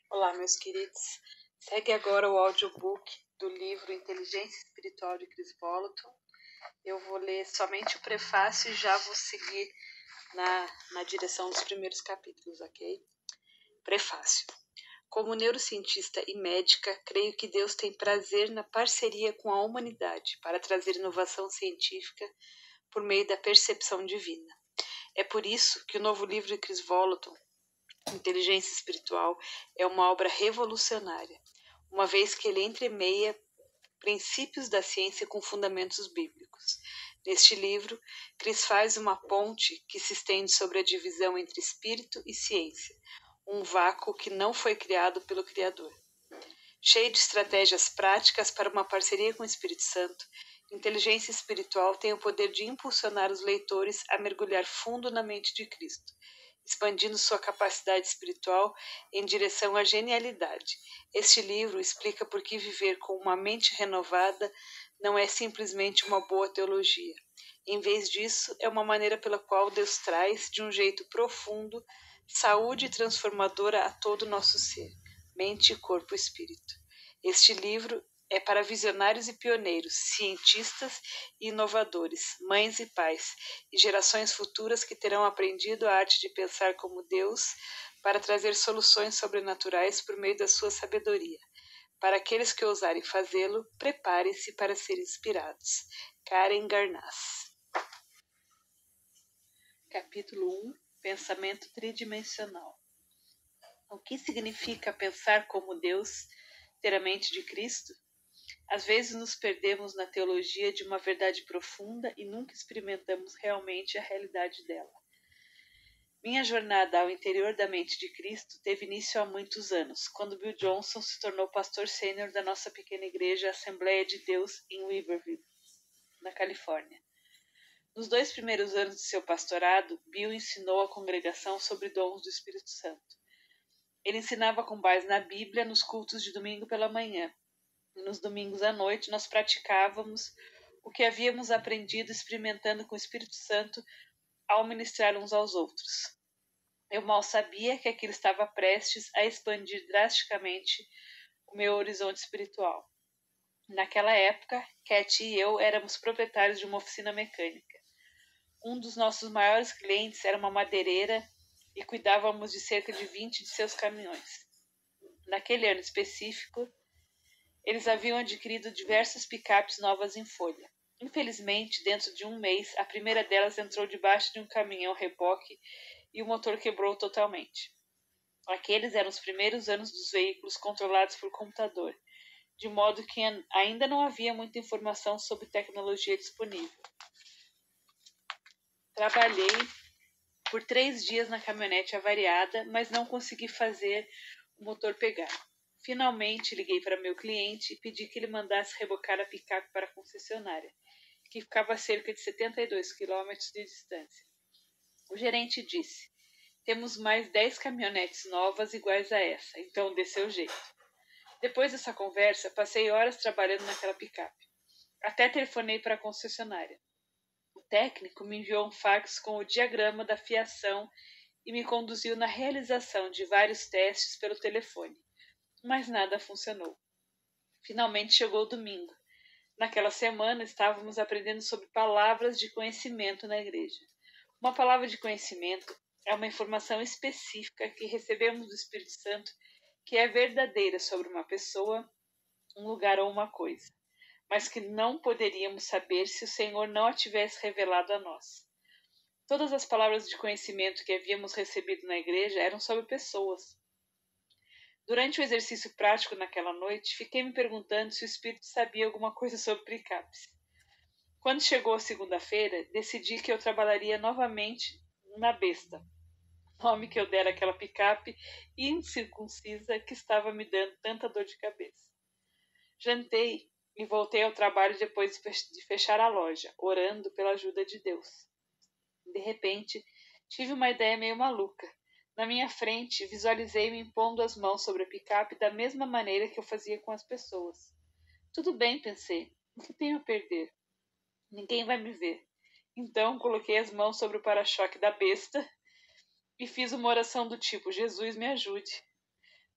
Olá, meus queridos. Segue agora o audiobook do livro Inteligência Espiritual de Chris Voloton. Eu vou ler somente o prefácio e já vou seguir na direção dos primeiros capítulos, ok? Prefácio. Como neurocientista e médica, creio que Deus tem prazer na parceria com a humanidade para trazer inovação científica por meio da percepção divina. É por isso que o novo livro de Chris Voloton, Inteligência Espiritual, é uma obra revolucionária, uma vez que ele entremeia princípios da ciência com fundamentos bíblicos. Neste livro, Chris faz uma ponte que se estende sobre a divisão entre espírito e ciência, um vácuo que não foi criado pelo Criador. Cheio de estratégias práticas para uma parceria com o Espírito Santo, Inteligência Espiritual tem o poder de impulsionar os leitores a mergulhar fundo na mente de Cristo, expandindo sua capacidade espiritual em direção à genialidade. Este livro explica por que viver com uma mente renovada não é simplesmente uma boa teologia. Em vez disso, é uma maneira pela qual Deus traz, de um jeito profundo, saúde transformadora a todo o nosso ser, mente, corpo e espírito. Este livro é para visionários e pioneiros, cientistas e inovadores, mães e pais, e gerações futuras que terão aprendido a arte de pensar como Deus para trazer soluções sobrenaturais por meio da sua sabedoria. Para aqueles que ousarem fazê-lo, preparem-se para ser inspirados. Karen Garnas. Capítulo 1. Pensamento tridimensional. O que significa pensar como Deus, ter a mente de Cristo? Às vezes nos perdemos na teologia de uma verdade profunda e nunca experimentamos realmente a realidade dela. Minha jornada ao interior da mente de Cristo teve início há muitos anos, quando Bill Johnson se tornou pastor sênior da nossa pequena igreja Assembleia de Deus em Weaverville, na Califórnia. Nos 2 primeiros anos de seu pastorado, Bill ensinou a congregação sobre dons do Espírito Santo. Ele ensinava com base na Bíblia nos cultos de domingo pela manhã. Nos domingos à noite, nós praticávamos o que havíamos aprendido experimentando com o Espírito Santo ao ministrar uns aos outros. Eu mal sabia que aquilo estava prestes a expandir drasticamente o meu horizonte espiritual. Naquela época, Cat e eu éramos proprietários de uma oficina mecânica. Um dos nossos maiores clientes era uma madeireira e cuidávamos de cerca de 20 de seus caminhões. Naquele ano específico, eles haviam adquirido diversas picapes novas em folha. Infelizmente, dentro de um mês, a primeira delas entrou debaixo de um caminhão-reboque e o motor quebrou totalmente. Aqueles eram os primeiros anos dos veículos controlados por computador, de modo que ainda não havia muita informação sobre tecnologia disponível. Trabalhei por 3 dias na caminhonete avariada, mas não consegui fazer o motor pegar. Finalmente, liguei para meu cliente e pedi que ele mandasse rebocar a picape para a concessionária, que ficava a cerca de 72 quilômetros de distância. O gerente disse: temos mais 10 caminhonetes novas iguais a essa, então dê seu jeito. Depois dessa conversa, passei horas trabalhando naquela picape. Até telefonei para a concessionária. O técnico me enviou um fax com o diagrama da fiação e me conduziu na realização de vários testes pelo telefone. Mas nada funcionou. Finalmente chegou o domingo. Naquela semana estávamos aprendendo sobre palavras de conhecimento na igreja. Uma palavra de conhecimento é uma informação específica que recebemos do Espírito Santo que é verdadeira sobre uma pessoa, um lugar ou uma coisa, mas que não poderíamos saber se o Senhor não a tivesse revelado a nós. Todas as palavras de conhecimento que havíamos recebido na igreja eram sobre pessoas. Durante o exercício prático naquela noite, fiquei me perguntando se o Espírito sabia alguma coisa sobre picapes. Quando chegou a segunda-feira, decidi que eu trabalharia novamente na besta, nome que eu dera àquela picape incircuncisa que estava me dando tanta dor de cabeça. Jantei e voltei ao trabalho depois de fechar a loja, orando pela ajuda de Deus. De repente, tive uma ideia meio maluca. Na minha frente, visualizei-me impondo as mãos sobre a picape da mesma maneira que eu fazia com as pessoas. Tudo bem, pensei. O que tenho a perder? Ninguém vai me ver. Então, coloquei as mãos sobre o para-choque da besta e fiz uma oração do tipo: Jesus, me ajude.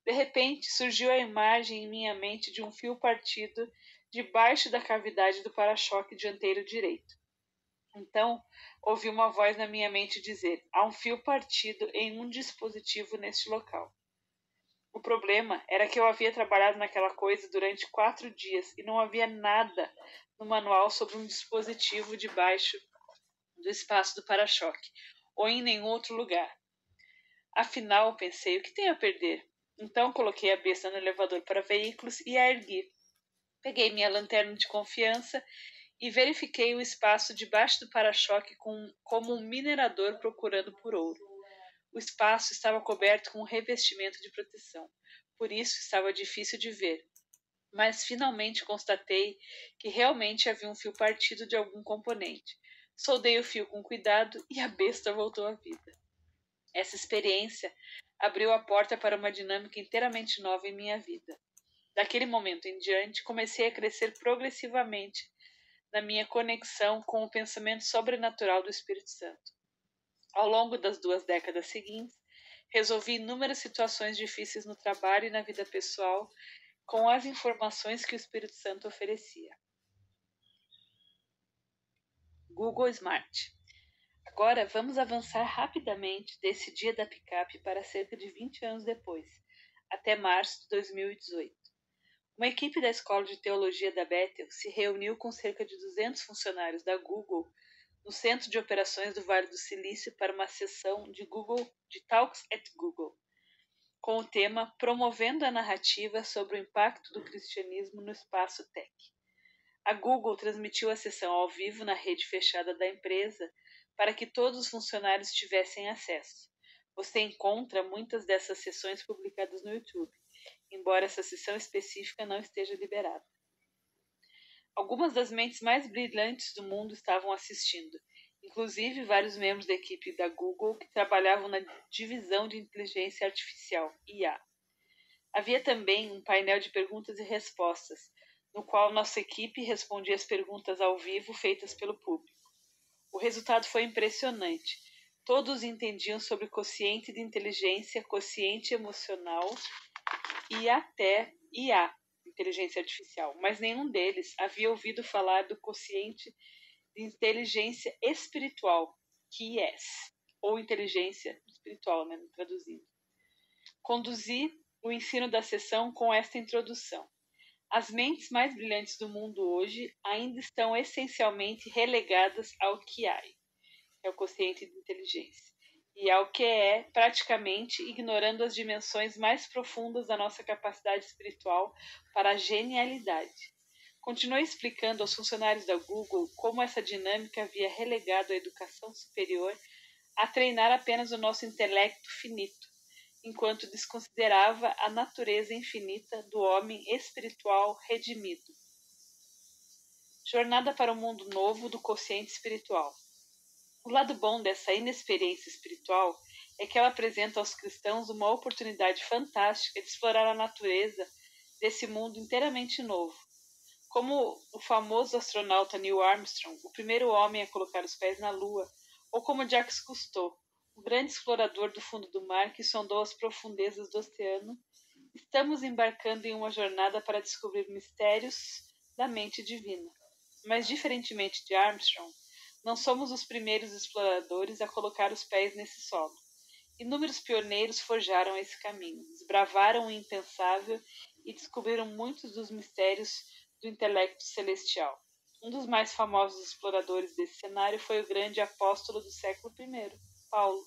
De repente, surgiu a imagem em minha mente de um fio partido debaixo da cavidade do para-choque dianteiro direito. Então, ouvi uma voz na minha mente dizer: há um fio partido em um dispositivo neste local. O problema era que eu havia trabalhado naquela coisa durante 4 dias e não havia nada no manual sobre um dispositivo debaixo do espaço do para-choque ou em nenhum outro lugar. Afinal, pensei, o que tenho a perder? Então coloquei a besta no elevador para veículos e a ergui. Peguei minha lanterna de confiança e verifiquei o espaço debaixo do para-choque como um minerador procurando por ouro. O espaço estava coberto com um revestimento de proteção, por isso estava difícil de ver. Mas finalmente constatei que realmente havia um fio partido de algum componente. Soldei o fio com cuidado e a besta voltou à vida. Essa experiência abriu a porta para uma dinâmica inteiramente nova em minha vida. Daquele momento em diante, comecei a crescer progressivamente na minha conexão com o pensamento sobrenatural do Espírito Santo. Ao longo das 2 décadas seguintes, resolvi inúmeras situações difíceis no trabalho e na vida pessoal com as informações que o Espírito Santo oferecia. Google Smart. Agora vamos avançar rapidamente desse dia da picape para cerca de 20 anos depois, até março de 2018. Uma equipe da Escola de Teologia da Bethel se reuniu com cerca de 200 funcionários da Google no Centro de Operações do Vale do Silício para uma sessão de Talks at Google, com o tema Promovendo a Narrativa sobre o Impacto do Cristianismo no Espaço Tech. A Google transmitiu a sessão ao vivo na rede fechada da empresa para que todos os funcionários tivessem acesso. Você encontra muitas dessas sessões publicadas no YouTube, embora essa sessão específica não esteja liberada. Algumas das mentes mais brilhantes do mundo estavam assistindo, inclusive vários membros da equipe da Google que trabalhavam na divisão de inteligência artificial, IA. Havia também um painel de perguntas e respostas, no qual nossa equipe respondia as perguntas ao vivo feitas pelo público. O resultado foi impressionante. Todos entendiam sobre quociente de inteligência, quociente emocional e até IA, inteligência artificial, mas nenhum deles havia ouvido falar do quociente de inteligência espiritual, QIES, ou inteligência espiritual, traduzindo. Conduzi o ensino da sessão com esta introdução. As mentes mais brilhantes do mundo hoje ainda estão essencialmente relegadas ao QI, que é o quociente de inteligência, e ao QE, praticamente ignorando as dimensões mais profundas da nossa capacidade espiritual para a genialidade. Continuei explicando aos funcionários da Google como essa dinâmica havia relegado a educação superior a treinar apenas o nosso intelecto finito, enquanto desconsiderava a natureza infinita do homem espiritual redimido. Jornada para um mundo novo do quociente espiritual. O lado bom dessa inexperiência espiritual é que ela apresenta aos cristãos uma oportunidade fantástica de explorar a natureza desse mundo inteiramente novo. Como o famoso astronauta Neil Armstrong, o primeiro homem a colocar os pés na Lua, ou como Jacques Cousteau, o grande explorador do fundo do mar que sondou as profundezas do oceano, estamos embarcando em uma jornada para descobrir mistérios da mente divina. Mas, diferentemente de Armstrong, não somos os primeiros exploradores a colocar os pés nesse solo. Inúmeros pioneiros forjaram esse caminho, desbravaram o impensável e descobriram muitos dos mistérios do intelecto celestial. Um dos mais famosos exploradores desse cenário foi o grande apóstolo do século I, Paulo.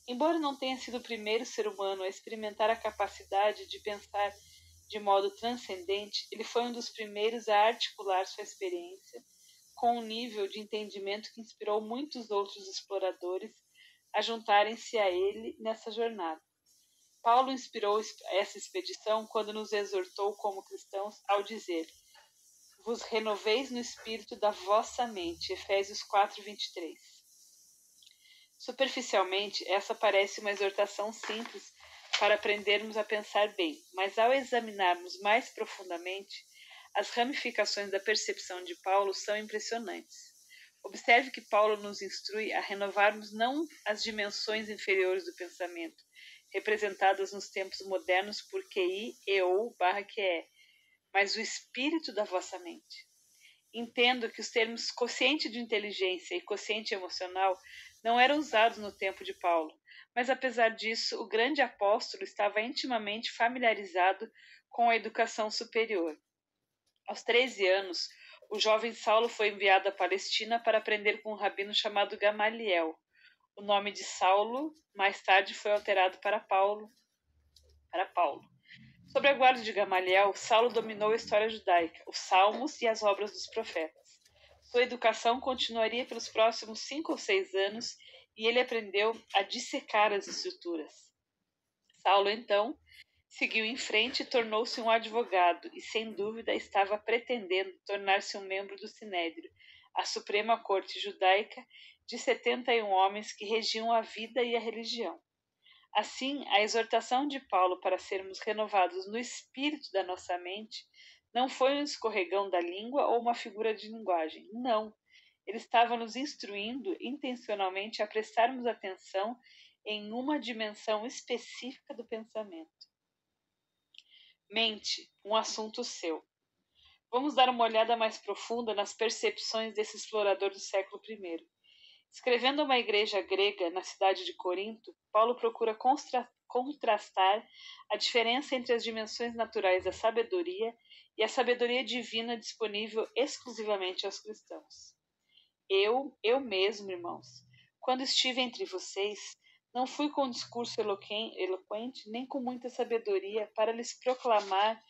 Embora não tenha sido o primeiro ser humano a experimentar a capacidade de pensar de modo transcendente, ele foi um dos primeiros a articular sua experiência com um nível de entendimento que inspirou muitos outros exploradores a juntarem-se a ele nessa jornada. Paulo inspirou essa expedição quando nos exortou como cristãos ao dizer: vos renoveis no espírito da vossa mente, Efésios 4:23. Superficialmente, essa parece uma exortação simples para aprendermos a pensar bem, mas ao examinarmos mais profundamente, as ramificações da percepção de Paulo são impressionantes. Observe que Paulo nos instrui a renovarmos não as dimensões inferiores do pensamento, representadas nos tempos modernos por QI, EO/QE, mas o espírito da vossa mente. Entendo que os termos quociente de inteligência e quociente emocional não eram usados no tempo de Paulo, mas apesar disso, o grande apóstolo estava intimamente familiarizado com a educação superior. Aos 13 anos, o jovem Saulo foi enviado à Palestina para aprender com um rabino chamado Gamaliel. O nome de Saulo mais tarde foi alterado para Paulo. Sob a guarda de Gamaliel, Saulo dominou a história judaica, os salmos e as obras dos profetas. Sua educação continuaria pelos próximos 5 ou 6 anos e ele aprendeu a dissecar as escrituras. Saulo, então, seguiu em frente e tornou-se um advogado e, sem dúvida, estava pretendendo tornar-se um membro do Sinédrio, a Suprema Corte Judaica de 71 homens que regiam a vida e a religião. Assim, a exortação de Paulo para sermos renovados no espírito da nossa mente não foi um escorregão da língua ou uma figura de linguagem. Não. Ele estava nos instruindo intencionalmente a prestarmos atenção em uma dimensão específica do pensamento. Mente, um assunto seu. Vamos dar uma olhada mais profunda nas percepções desse explorador do século I. Escrevendo a uma igreja grega na cidade de Corinto, Paulo procura contrastar a diferença entre as dimensões naturais da sabedoria e a sabedoria divina disponível exclusivamente aos cristãos. Eu mesmo, irmãos, quando estive entre vocês, não fui com um discurso eloquente nem com muita sabedoria para lhes proclamar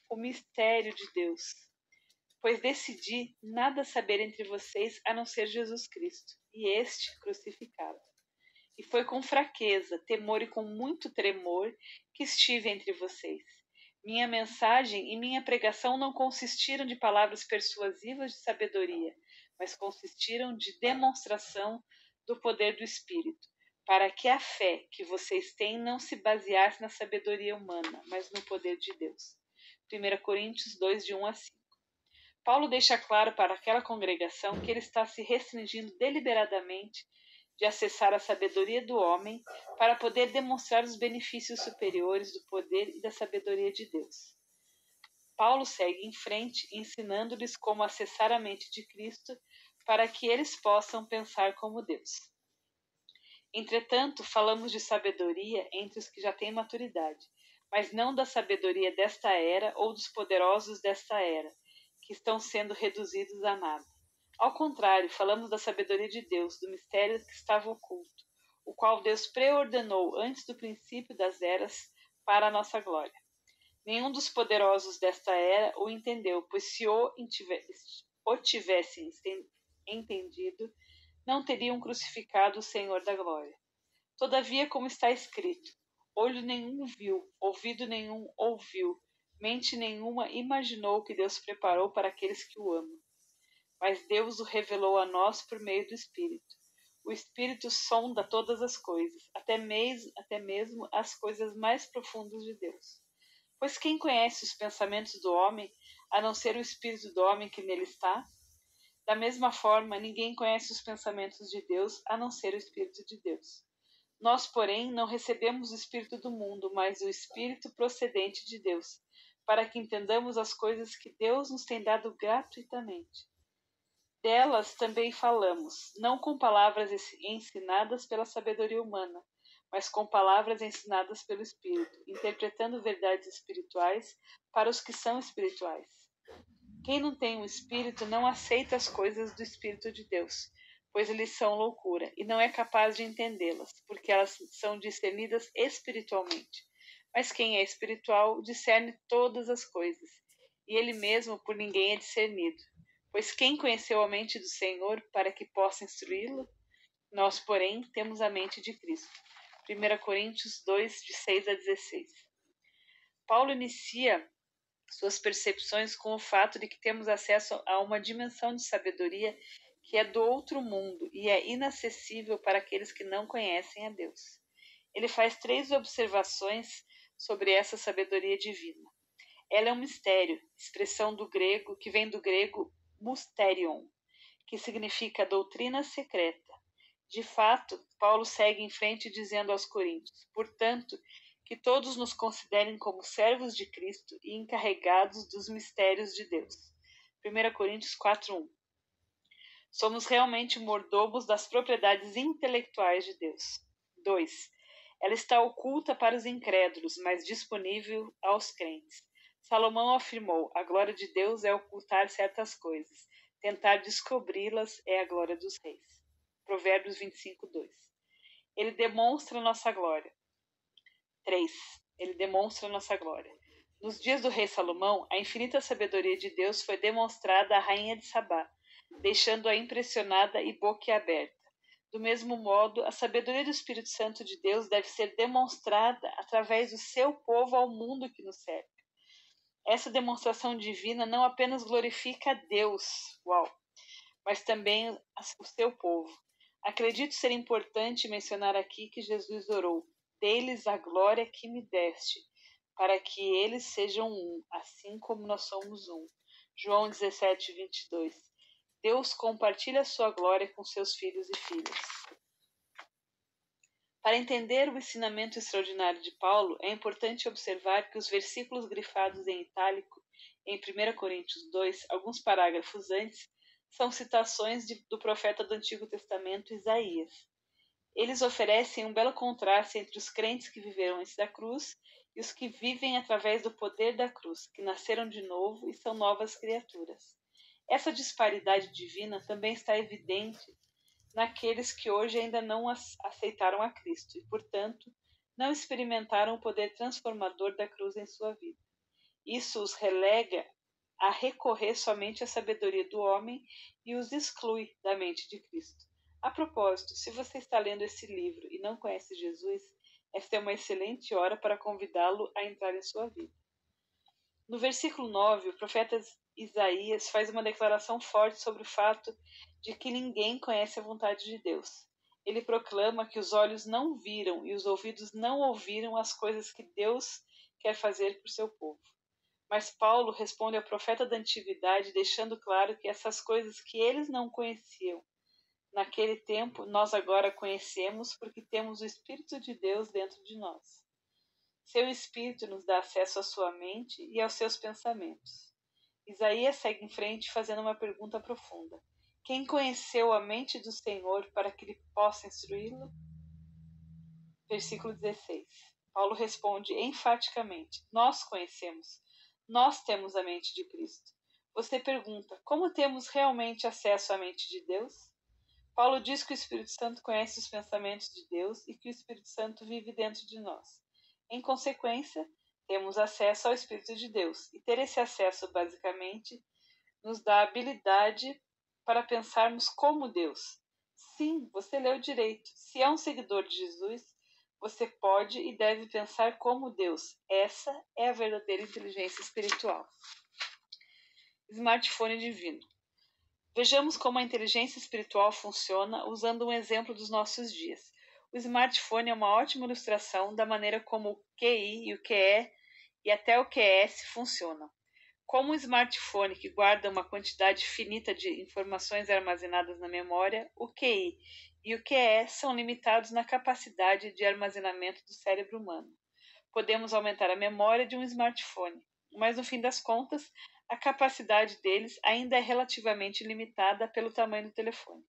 o mistério de Deus, pois decidi nada saber entre vocês a não ser Jesus Cristo, e este crucificado. E foi com fraqueza, temor e com muito tremor que estive entre vocês. Minha mensagem e minha pregação não consistiram de palavras persuasivas de sabedoria, mas consistiram de demonstração do poder do Espírito, para que a fé que vocês têm não se baseasse na sabedoria humana, mas no poder de Deus. 1 Coríntios 2, de 1 a 5. Paulo deixa claro para aquela congregação que ele está se restringindo deliberadamente de acessar a sabedoria do homem para poder demonstrar os benefícios superiores do poder e da sabedoria de Deus. Paulo segue em frente, ensinando-lhes como acessar a mente de Cristo para que eles possam pensar como Deus. Entretanto, falamos de sabedoria entre os que já têm maturidade, mas não da sabedoria desta era ou dos poderosos desta era, que estão sendo reduzidos a nada. Ao contrário, falamos da sabedoria de Deus, do mistério que estava oculto, o qual Deus preordenou antes do princípio das eras para a nossa glória. Nenhum dos poderosos desta era o entendeu, pois se o tivessem entendido, não teriam crucificado o Senhor da glória. Todavia, como está escrito, olho nenhum viu, ouvido nenhum ouviu, mente nenhuma imaginou o que Deus preparou para aqueles que o amam. Mas Deus o revelou a nós por meio do Espírito. O Espírito sonda todas as coisas, até mesmo as coisas mais profundas de Deus. Pois quem conhece os pensamentos do homem, a não ser o Espírito do homem que nele está? Da mesma forma, ninguém conhece os pensamentos de Deus, a não ser o Espírito de Deus. Nós, porém, não recebemos o Espírito do mundo, mas o Espírito procedente de Deus, para que entendamos as coisas que Deus nos tem dado gratuitamente. Delas também falamos, não com palavras ensinadas pela sabedoria humana, mas com palavras ensinadas pelo Espírito, interpretando verdades espirituais para os que são espirituais. Quem não tem um Espírito não aceita as coisas do Espírito de Deus, pois eles são loucura, e não é capaz de entendê-las, porque elas são discernidas espiritualmente. Mas quem é espiritual discerne todas as coisas, e ele mesmo por ninguém é discernido. Pois quem conheceu a mente do Senhor para que possa instruí-lo? Nós, porém, temos a mente de Cristo. 1 Coríntios 2, de 6 a 16. Paulo inicia suas percepções com o fato de que temos acesso a uma dimensão de sabedoria que é do outro mundo e é inacessível para aqueles que não conhecem a Deus. Ele faz 3 observações sobre essa sabedoria divina. Ela é um mistério, expressão do grego que vem do grego mysterion, que significa doutrina secreta. De fato, Paulo segue em frente dizendo aos coríntios: portanto, que todos nos considerem como servos de Cristo e encarregados dos mistérios de Deus. 1 Coríntios 4:1. Somos realmente mordomos das propriedades intelectuais de Deus. 2. Ela está oculta para os incrédulos, mas disponível aos crentes. Salomão afirmou: a glória de Deus é ocultar certas coisas. Tentar descobri-las é a glória dos reis. Provérbios 25:2. Ele demonstra nossa glória. 3. Ele demonstra nossa glória. Nos dias do rei Salomão, a infinita sabedoria de Deus foi demonstrada à rainha de Sabá, deixando-a impressionada e boquiaberta. Do mesmo modo, a sabedoria do Espírito Santo de Deus deve ser demonstrada através do seu povo ao mundo que nos serve. Essa demonstração divina não apenas glorifica a Deus, mas também o seu povo. Acredito ser importante mencionar aqui que Jesus orou: dê-lhes a glória que me deste, para que eles sejam um, assim como nós somos um. João 17:22. Deus compartilha a sua glória com seus filhos e filhas. Para entender o ensinamento extraordinário de Paulo, é importante observar que os versículos grifados em itálico em 1 Coríntios 2, alguns parágrafos antes, são citações do profeta do Antigo Testamento, Isaías. Eles oferecem um belo contraste entre os crentes que viveram antes da cruz e os que vivem através do poder da cruz, que nasceram de novo e são novas criaturas. Essa disparidade divina também está evidente naqueles que hoje ainda não aceitaram a Cristo e, portanto, não experimentaram o poder transformador da cruz em sua vida. Isso os relega a recorrer somente à sabedoria do homem e os exclui da mente de Cristo. A propósito, se você está lendo esse livro e não conhece Jesus, esta é uma excelente hora para convidá-lo a entrar em sua vida. No versículo 9, o profeta Isaías faz uma declaração forte sobre o fato de que ninguém conhece a vontade de Deus. Ele proclama que os olhos não viram e os ouvidos não ouviram as coisas que Deus quer fazer por seu povo. Mas Paulo responde ao profeta da antiguidade, deixando claro que essas coisas que eles não conheciam naquele tempo, nós agora conhecemos porque temos o Espírito de Deus dentro de nós. Seu Espírito nos dá acesso à sua mente e aos seus pensamentos. Isaías segue em frente fazendo uma pergunta profunda: quem conheceu a mente do Senhor para que ele possa instruí-lo? Versículo 16. Paulo responde enfaticamente: nós conhecemos, nós temos a mente de Cristo. Você pergunta: como temos realmente acesso à mente de Deus? Paulo diz que o Espírito Santo conhece os pensamentos de Deus e que o Espírito Santo vive dentro de nós. Em consequência, temos acesso ao Espírito de Deus, e ter esse acesso, basicamente, nos dá a habilidade para pensarmos como Deus. Sim, você leu direito. Se é um seguidor de Jesus, você pode e deve pensar como Deus. Essa é a verdadeira inteligência espiritual. Smartphone divino. Vejamos como a inteligência espiritual funciona usando um exemplo dos nossos dias. O smartphone é uma ótima ilustração da maneira como o QI e o QE e até o QS funcionam. Como um smartphone que guarda uma quantidade finita de informações armazenadas na memória, o QI e o QE são limitados na capacidade de armazenamento do cérebro humano. Podemos aumentar a memória de um smartphone, mas no fim das contas, a capacidade deles ainda é relativamente limitada pelo tamanho do telefone.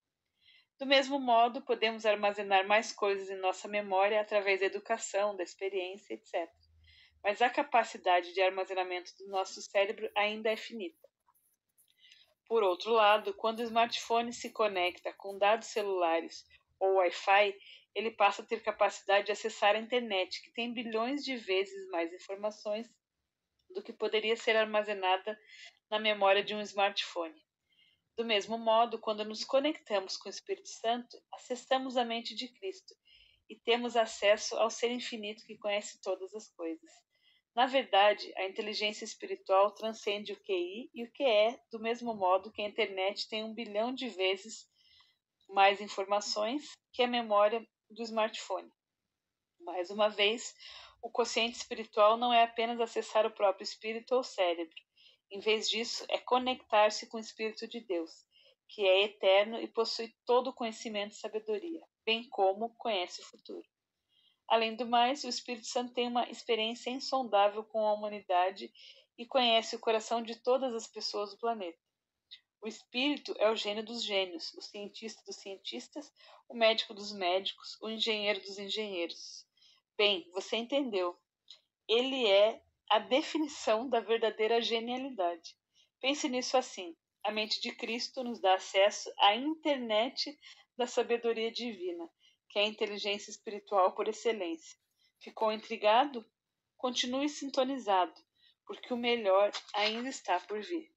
Do mesmo modo, podemos armazenar mais coisas em nossa memória através da educação, da experiência, etc. Mas a capacidade de armazenamento do nosso cérebro ainda é finita. Por outro lado, quando o smartphone se conecta com dados celulares ou Wi-Fi, ele passa a ter capacidade de acessar a internet, que tem bilhões de vezes mais informações do que poderia ser armazenada na memória de um smartphone. Do mesmo modo, quando nos conectamos com o Espírito Santo, acessamos a mente de Cristo e temos acesso ao Ser infinito que conhece todas as coisas. Na verdade, a inteligência espiritual transcende o QI e o QE, do mesmo modo que a internet tem 1 bilhão de vezes mais informações que a memória do smartphone. Mais uma vez, o quociente espiritual não é apenas acessar o próprio espírito ou cérebro. Em vez disso, é conectar-se com o Espírito de Deus. que é eterno e possui todo o conhecimento e sabedoria, bem como conhece o futuro. Além do mais, o Espírito Santo tem uma experiência insondável com a humanidade e conhece o coração de todas as pessoas do planeta. O Espírito é o gênio dos gênios, o cientista dos cientistas, o médico dos médicos, o engenheiro dos engenheiros. Bem, você entendeu. Ele é a definição da verdadeira genialidade. Pense nisso assim. A mente de Cristo nos dá acesso à internet da sabedoria divina, que é a inteligência espiritual por excelência. Ficou intrigado? Continue sintonizado, porque o melhor ainda está por vir.